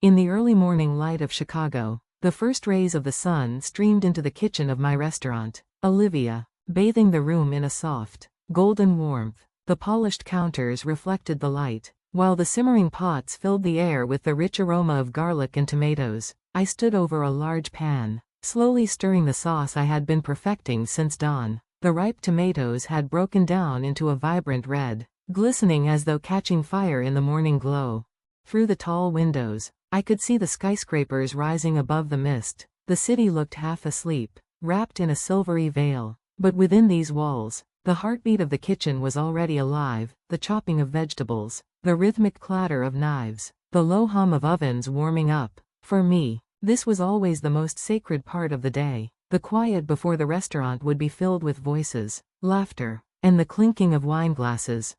In the early morning light of Chicago, the first rays of the sun streamed into the kitchen of my restaurant. Olivia, bathing the room in a soft, golden warmth. The polished counters reflected the light, while the simmering pots filled the air with the rich aroma of garlic and tomatoes. I stood over a large pan, slowly stirring the sauce I had been perfecting since dawn. The ripe tomatoes had broken down into a vibrant red, glistening as though catching fire in the morning glow. Through the tall windows, I could see the skyscrapers rising above the mist. The city looked half asleep, wrapped in a silvery veil. But within these walls, the heartbeat of the kitchen was already alive, the chopping of vegetables, the rhythmic clatter of knives, the low hum of ovens warming up. For me, this was always the most sacred part of the day. The quiet before the restaurant would be filled with voices, laughter, and the clinking of wine glasses.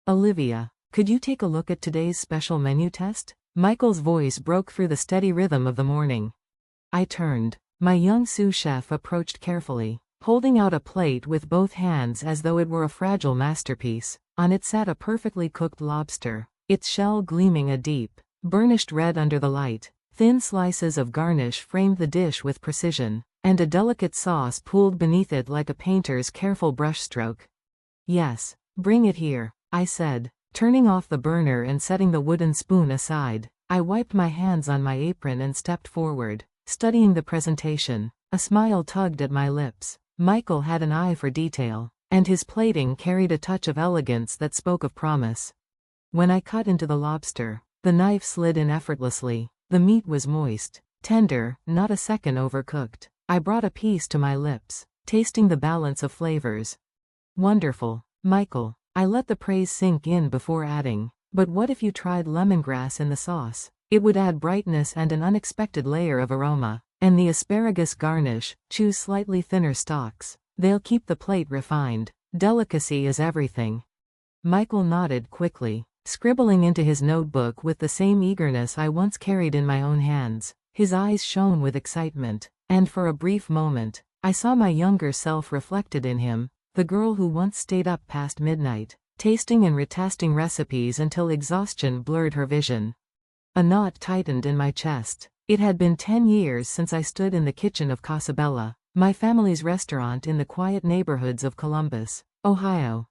Olivia, could you take a look at today's special menu test? Michael's voice broke through the steady rhythm of the morning. I turned. My young sous chef approached carefully, holding out a plate with both hands as though it were a fragile masterpiece. On it sat a perfectly cooked lobster, its shell gleaming a deep, burnished red under the light. Thin slices of garnish framed the dish with precision, and a delicate sauce pooled beneath it like a painter's careful brushstroke. Yes, bring it here, I said, turning off the burner and setting the wooden spoon aside. I wiped my hands on my apron and stepped forward, studying the presentation. A smile tugged at my lips. Michael had an eye for detail, and his plating carried a touch of elegance that spoke of promise. When I cut into the lobster, the knife slid in effortlessly. The meat was moist, tender, not a second overcooked. I brought a piece to my lips, tasting the balance of flavors. Wonderful, Michael. I let the praise sink in before adding, but what if you tried lemongrass in the sauce? It would add brightness and an unexpected layer of aroma. And the asparagus garnish, choose slightly thinner stalks. They'll keep the plate refined. Delicacy is everything. Michael nodded quickly, scribbling into his notebook with the same eagerness I once carried in my own hands. His eyes shone with excitement, and for a brief moment, I saw my younger self reflected in him, the girl who once stayed up past midnight, tasting and retasting recipes until exhaustion blurred her vision. A knot tightened in my chest. It had been 10 years since I stood in the kitchen of Casabella, my family's restaurant in the quiet neighborhoods of Columbus, Ohio.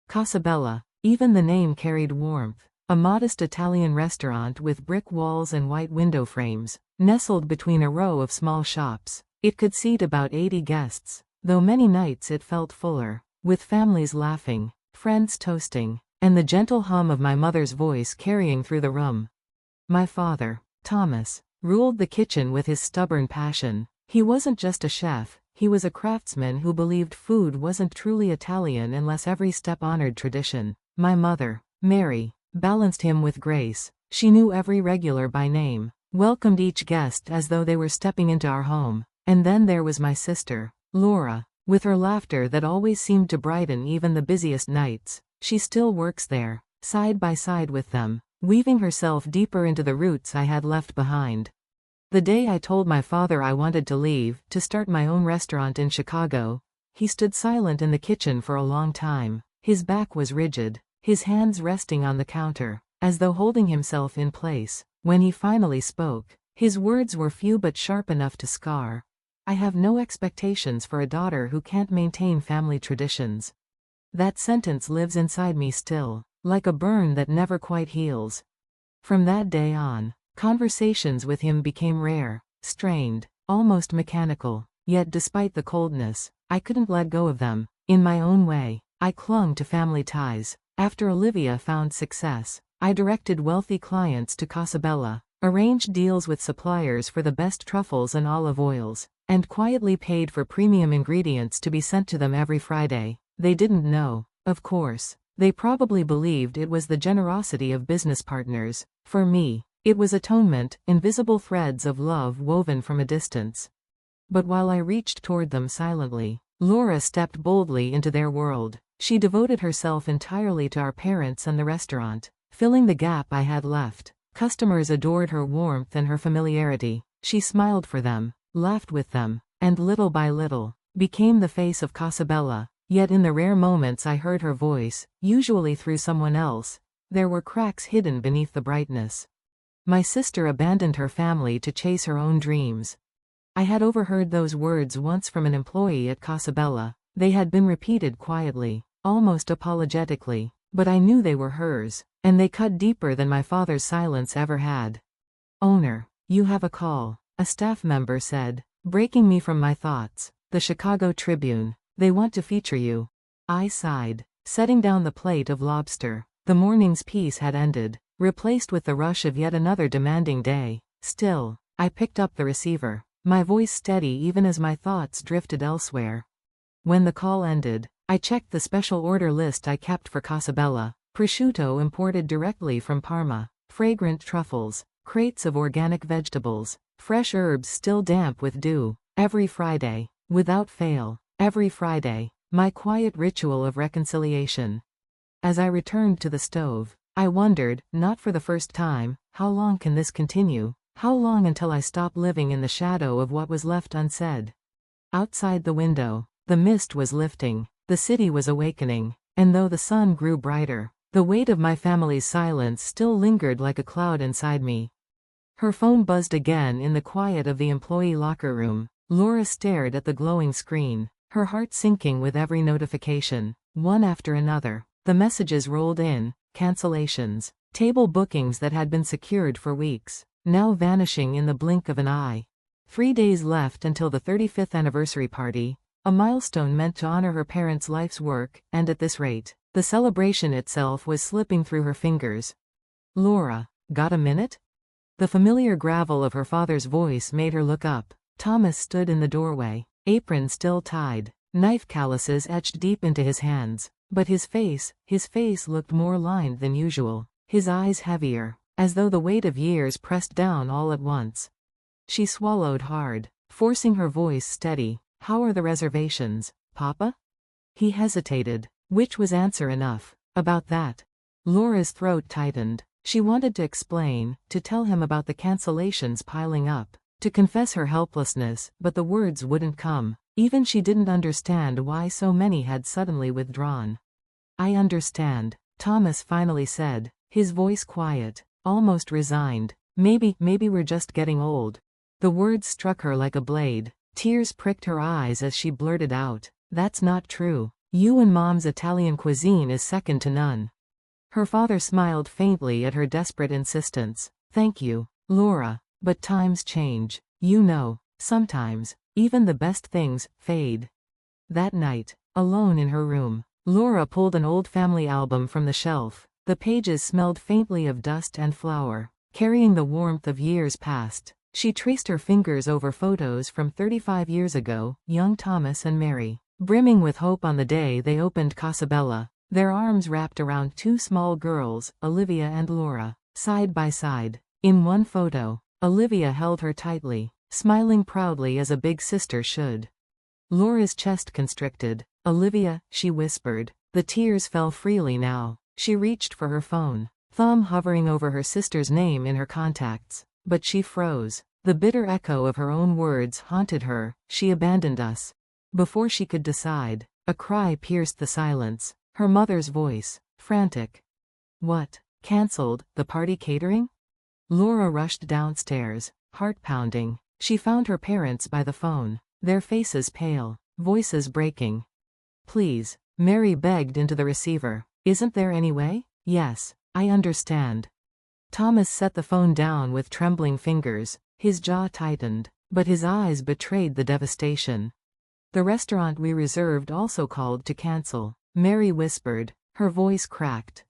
Casabella, even the name carried warmth. A modest Italian restaurant with brick walls and white window frames, nestled between a row of small shops. It could seat about 80 guests, though many nights it felt fuller, with families laughing, friends toasting, and the gentle hum of my mother's voice carrying through the room. My father, Thomas, ruled the kitchen with his stubborn passion. He wasn't just a chef, he was a craftsman who believed food wasn't truly Italian unless every step honored tradition. My mother, Mary, balanced him with grace. She knew every regular by name, welcomed each guest as though they were stepping into our home. And then there was my sister, Laura, with her laughter that always seemed to brighten even the busiest nights. She still works there, side by side with them, weaving herself deeper into the roots I had left behind. The day I told my father I wanted to leave, to start my own restaurant in Chicago, he stood silent in the kitchen for a long time. His back was rigid, his hands resting on the counter, as though holding himself in place. When he finally spoke, his words were few but sharp enough to scar. I have no expectations for a daughter who can't maintain family traditions. That sentence lives inside me still, like a burn that never quite heals. From that day on, conversations with him became rare, strained, almost mechanical. Yet despite the coldness, I couldn't let go of them. In my own way, I clung to family ties. After Olivia found success, I directed wealthy clients to Casabella, arranged deals with suppliers for the best truffles and olive oils, and quietly paid for premium ingredients to be sent to them every Friday. They didn't know, of course. They probably believed it was the generosity of business partners. For me, it was atonement, invisible threads of love woven from a distance. But while I reached toward them silently, Laura stepped boldly into their world. She devoted herself entirely to our parents and the restaurant, filling the gap I had left. Customers adored her warmth and her familiarity. She smiled for them, laughed with them, and little by little, became the face of Casabella. Yet in the rare moments I heard her voice, usually through someone else, there were cracks hidden beneath the brightness. My sister abandoned her family to chase her own dreams. I had overheard those words once from an employee at Casabella. They had been repeated quietly, almost apologetically, but I knew they were hers, and they cut deeper than my father's silence ever had. "Owner, you have a call," a staff member said, breaking me from my thoughts. "The Chicago Tribune. They want to feature you." I sighed, setting down the plate of lobster. The morning's peace had ended, replaced with the rush of yet another demanding day. Still, I picked up the receiver, my voice steady even as my thoughts drifted elsewhere. When the call ended, I checked the special order list I kept for Casabella: prosciutto imported directly from Parma, fragrant truffles, crates of organic vegetables, fresh herbs still damp with dew. Every Friday, without fail, every Friday, my quiet ritual of reconciliation. As I returned to the stove, I wondered, not for the first time, how long can this continue? How long until I stop living in the shadow of what was left unsaid? Outside the window, the mist was lifting, the city was awakening, and though the sun grew brighter, the weight of my family's silence still lingered like a cloud inside me. Her phone buzzed again in the quiet of the employee locker room. Laura stared at the glowing screen, her heart sinking with every notification. One after another, the messages rolled in: cancellations, table bookings that had been secured for weeks, now vanishing in the blink of an eye. 3 days left until the 35th anniversary party, a milestone meant to honor her parents' life's work, and at this rate, the celebration itself was slipping through her fingers. "Laura, got a minute?" The familiar gravel of her father's voice made her look up. Thomas stood in the doorway, apron still tied, knife calluses etched deep into his hands, but his face looked more lined than usual, his eyes heavier, as though the weight of years pressed down all at once. She swallowed hard, forcing her voice steady. "How are the reservations, Papa?" He hesitated, which was answer enough. "About that." Laura's throat tightened. She wanted to explain, to tell him about the cancellations piling up, to confess her helplessness, but the words wouldn't come. Even she didn't understand why so many had suddenly withdrawn. "I understand," Thomas finally said, his voice quiet, almost resigned. Maybe we're just getting old." The words struck her like a blade. Tears pricked her eyes as she blurted out, "That's not true. You and Mom's Italian cuisine is second to none." Her father smiled faintly at her desperate insistence. "Thank you, Laura, but times change. You know, sometimes, even the best things fade." That night, alone in her room, Laura pulled an old family album from the shelf. The pages smelled faintly of dust and flour, carrying the warmth of years past. She traced her fingers over photos from 35 years ago, young Thomas and Mary, brimming with hope on the day they opened Casabella, their arms wrapped around 2 small girls, Olivia and Laura, side by side. In one photo, Olivia held her tightly, smiling proudly as a big sister should. Laura's chest constricted. "Olivia," she whispered. The tears fell freely now. She reached for her phone, thumb hovering over her sister's name in her contacts. But she froze. The bitter echo of her own words haunted her. "She abandoned us." Before she could decide, a cry pierced the silence. Her mother's voice, frantic. "What? Cancelled the party catering?" Laura rushed downstairs, heart pounding. She found her parents by the phone, their faces pale, voices breaking. "Please," Mary begged into the receiver. "Isn't there any way?" "Yes, I understand." Thomas set the phone down with trembling fingers. His jaw tightened, but his eyes betrayed the devastation. "The restaurant we reserved also called to cancel," Mary whispered, her voice cracked.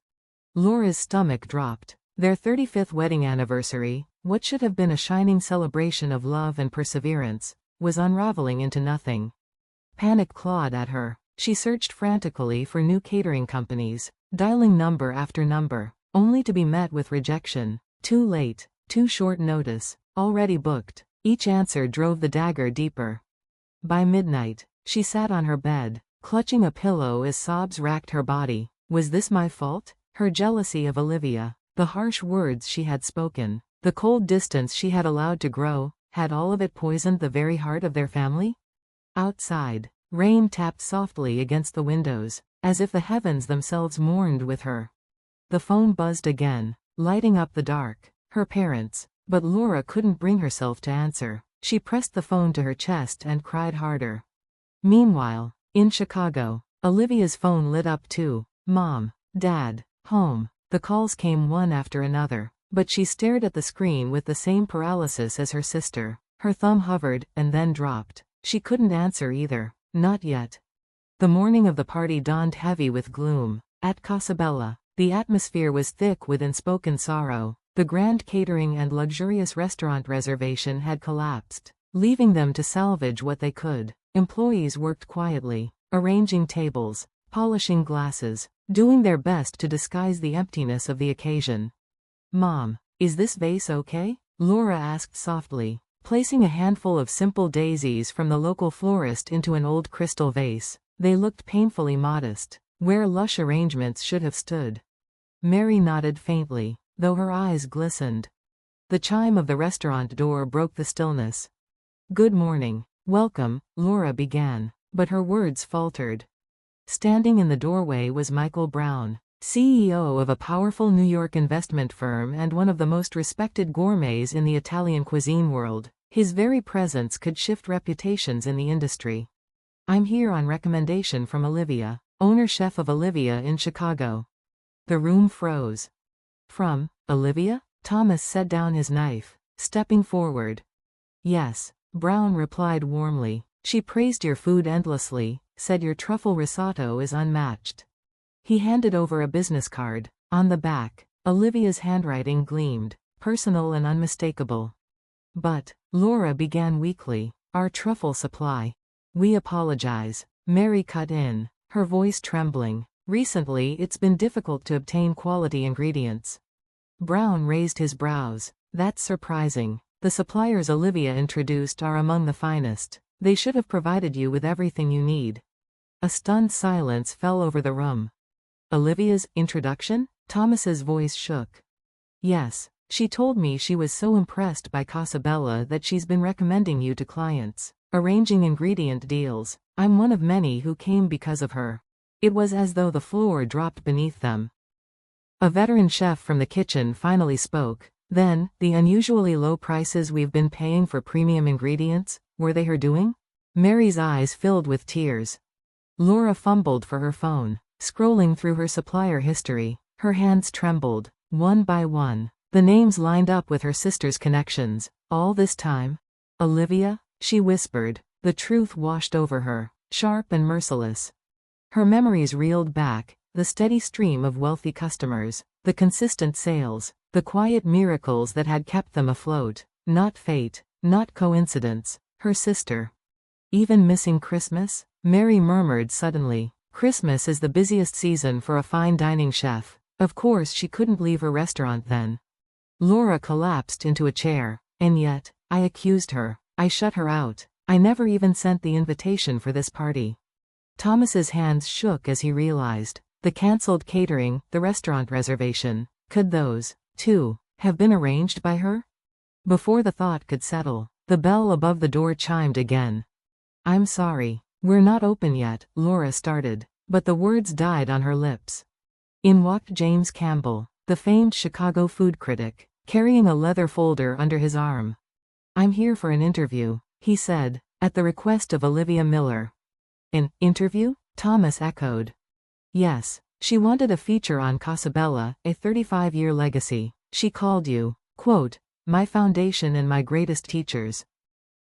Laura's stomach dropped. Their 35th wedding anniversary, what should have been a shining celebration of love and perseverance, was unraveling into nothing. Panic clawed at her. She searched frantically for new catering companies, dialing number after number, only to be met with rejection. Too late, too short notice, already booked. Each answer drove the dagger deeper. By midnight, she sat on her bed, clutching a pillow as sobs racked her body. Was this my fault? Her jealousy of Olivia, the harsh words she had spoken, the cold distance she had allowed to grow, had all of it poisoned the very heart of their family? Outside, rain tapped softly against the windows, as if the heavens themselves mourned with her. The phone buzzed again, lighting up the dark. Her parents. But Laura couldn't bring herself to answer. She pressed the phone to her chest and cried harder. Meanwhile, in Chicago, Olivia's phone lit up too. Mom. Dad. Home. The calls came one after another, but she stared at the screen with the same paralysis as her sister. Her thumb hovered, and then dropped. She couldn't answer either. Not yet. The morning of the party dawned heavy with gloom. At Casabella, the atmosphere was thick with unspoken sorrow. The grand catering and luxurious restaurant reservation had collapsed, leaving them to salvage what they could. Employees worked quietly, arranging tables, polishing glasses, doing their best to disguise the emptiness of the occasion. Mom, is this vase okay? Laura asked softly, placing a handful of simple daisies from the local florist into an old crystal vase. They looked painfully modest, where lush arrangements should have stood. Mary nodded faintly, though her eyes glistened. The chime of the restaurant door broke the stillness. Good morning. Welcome, Laura began, but her words faltered. Standing in the doorway was Michael Brown, CEO of a powerful New York investment firm and one of the most respected gourmets in the Italian cuisine world. His very presence could shift reputations in the industry. I'm here on recommendation from Olivia, owner-chef of Olivia in Chicago. The room froze. From Olivia? Thomas set down his knife, stepping forward. Yes, Brown replied warmly. She praised your food endlessly, said your truffle risotto is unmatched. He handed over a business card. On the back, Olivia's handwriting gleamed, personal and unmistakable. But, Laura began weakly, our truffle supply. We apologize. Mary cut in, her voice trembling. Recently it's been difficult to obtain quality ingredients. Brown raised his brows. That's surprising. The suppliers Olivia introduced are among the finest. They should have provided you with everything you need. A stunned silence fell over the room. Olivia's introduction? Thomas's voice shook. Yes, she told me she was so impressed by Casabella that she's been recommending you to clients, arranging ingredient deals. I'm one of many who came because of her. It was as though the floor dropped beneath them. A veteran chef from the kitchen finally spoke. Then, the unusually low prices we've been paying for premium ingredients, were they her doing? Mary's eyes filled with tears. Laura fumbled for her phone, scrolling through her supplier history. Her hands trembled, one by one. The names lined up with her sister's connections. All this time? Olivia? She whispered. The truth washed over her, sharp and merciless. Her memories reeled back, the steady stream of wealthy customers, the consistent sales, the quiet miracles that had kept them afloat. Not fate, not coincidence, her sister. Even missing Christmas? Mary murmured suddenly. Christmas is the busiest season for a fine dining chef. Of course she couldn't leave her restaurant then. Laura collapsed into a chair. And yet, I accused her. I shut her out. I never even sent the invitation for this party. Thomas's hands shook as he realized. The cancelled catering, the restaurant reservation. Could those, too, have been arranged by her? Before the thought could settle, the bell above the door chimed again. I'm sorry. We're not open yet, Laura started, but the words died on her lips. In walked James Campbell, the famed Chicago food critic, carrying a leather folder under his arm. I'm here for an interview, he said, at the request of Olivia Miller. An interview? Thomas echoed. Yes, she wanted a feature on Casabella, a 35-year legacy. She called you, quote, my foundation and my greatest teachers.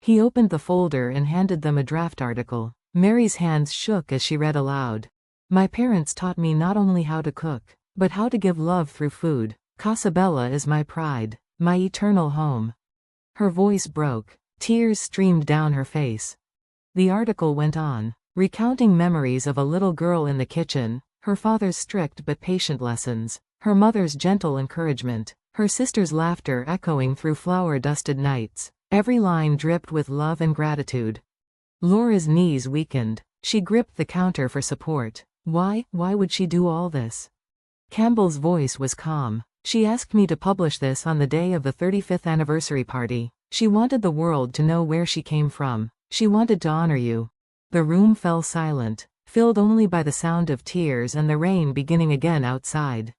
He opened the folder and handed them a draft article. Mary's hands shook as she read aloud. My parents taught me not only how to cook, but how to give love through food. Casabella is my pride, my eternal home. Her voice broke. Tears streamed down her face. The article went on, recounting memories of a little girl in the kitchen, her father's strict but patient lessons, her mother's gentle encouragement, her sister's laughter echoing through flower-dusted nights. Every line dripped with love and gratitude. Laura's knees weakened. She gripped the counter for support. Why would she do all this? Campbell's voice was calm. She asked me to publish this on the day of the 35th anniversary party. She wanted the world to know where she came from. She wanted to honor you. The room fell silent, filled only by the sound of tears and the rain beginning again outside.